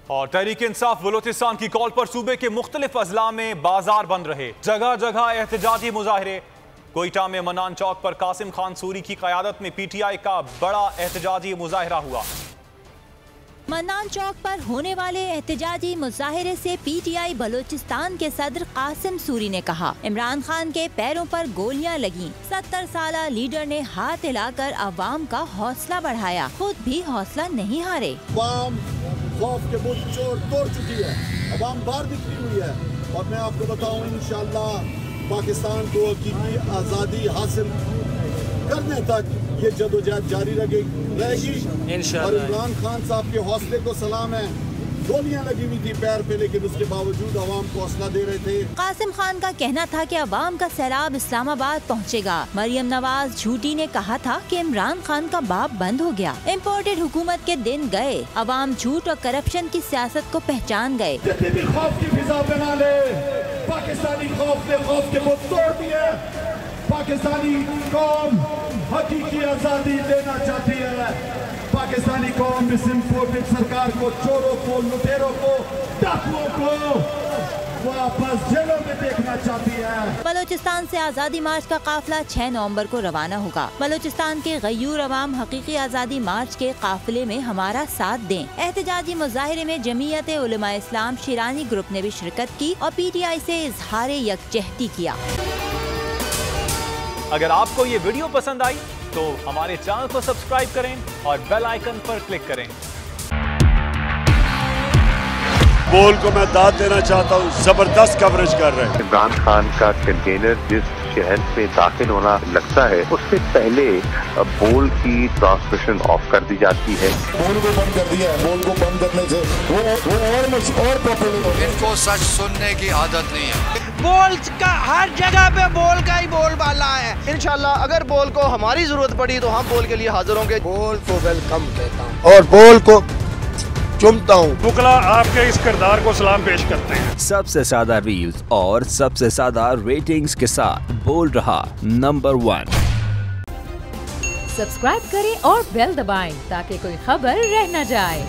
और तहरीक इंसाफ बलोचिस्तान की कॉल पर सूबे के मुख्तलिफ अजला में बाजार बंद रहे। जगह जगह एहतजाजी मुजाहरे। कोयटा में मनान चौक पर कासिम खान सूरी की क़यादत में PTI का बड़ा एहतजाजी मुजाहरा हुआ। मनान चौक पर होने वाले एहतजाजी मुजाहरे से PTI बलोचिस्तान के सदर कासिम सूरी ने कहा, इमरान खान के पैरों पर गोलियां लगीं। 70 साला लीडर ने हाथ हिलाकर अवाम का हौसला बढ़ाया, खुद भी हौसला नहीं हारे। खौफ के बुत तोड़ चुकी है, अवाम बाहर निकली हुई है और मैं आपको बताऊं इंशाअल्लाह पाकिस्तान को हकीकी आज़ादी हासिल करने तक ये जदोजहद जारी रहेगी और इमरान खान साहब के हौसले को सलाम है। गोलियां लगी हुई थी पैर पे, लेकिन उसके बावजूद अवाम को हौसला दे रहे थे। कासिम खान का कहना था कि अवाम का सैलाब इस्लामाबाद पहुंचेगा। मरियम नवाज झूठी ने कहा था कि इमरान खान का बाप बंद हो गया। इम्पोर्टेड हुकूमत के दिन गए, अवाम झूठ और करप्शन की सियासत को पहचान गए। खौफ की फिजा बना ले, पाकिस्तानी खौफ ने खौफ के बुत तोड़ दिए। पाकिस्तानी कौम हकीकी आजादी लेना चाहती है। पाकिस्तानी कौम इस इम्पोर्टेड सरकार को, चोरों को, लुटेरों को, डाकुओं को वापस जेलों में देखना चाहती है। बलोचिस्तान से आज़ादी मार्च का काफिला 6 नवंबर को रवाना होगा। बलोचिस्तान के गयूर अवाम हकीकी आज़ादी मार्च के काफिले में हमारा साथ दें। एहतजाजी मुजाहरे में जमीयत उलमा इस्लाम शिरानी ग्रुप ने भी शिरकत की और PTI से इजहार यकजहती किया। अगर आपको ये वीडियो पसंद आई तो हमारे चैनल को सब्सक्राइब करें और बेल आइकन पर क्लिक करें। बोल को मैं दाद देना चाहता हूँ, जबरदस्त कवरेज कर रहे हैं। इमरान खान का कंटेनर जिस शहर में दाखिल होना लगता है, उससे पहले बोल की ट्रांसमिशन ऑफ कर दी जाती है। बोल को बंद कर दिया है। बोल को बंद करने से वो और पॉपुलर हो। इनको सच सुनने की आदत नहीं है। बोल का हर जगह पे बोल का ही बोलबाला है। इंशाल्लाह अगर बोल को हमारी जरूरत पड़ी तो हम बोल के लिए हाजिर होंगे। बोल को वेलकम कहता हूँ और बोल को चुमता हूँ। बुकला आपके इस किरदार को सलाम पेश करते हैं। सबसे ज्यादा रील्स और सबसे ज्यादा रेटिंग्स के साथ बोल रहा नंबर 1। सब्सक्राइब करें और बेल दबाएं ताकि कोई खबर रह न जाए।